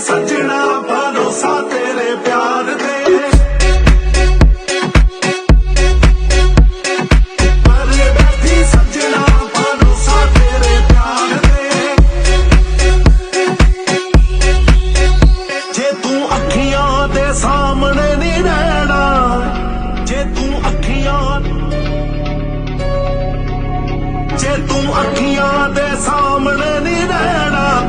सजना भरोसा तेरे प्यार दे सामने नहीं रहना जे तू अखियां दे सामने नहीं रहना।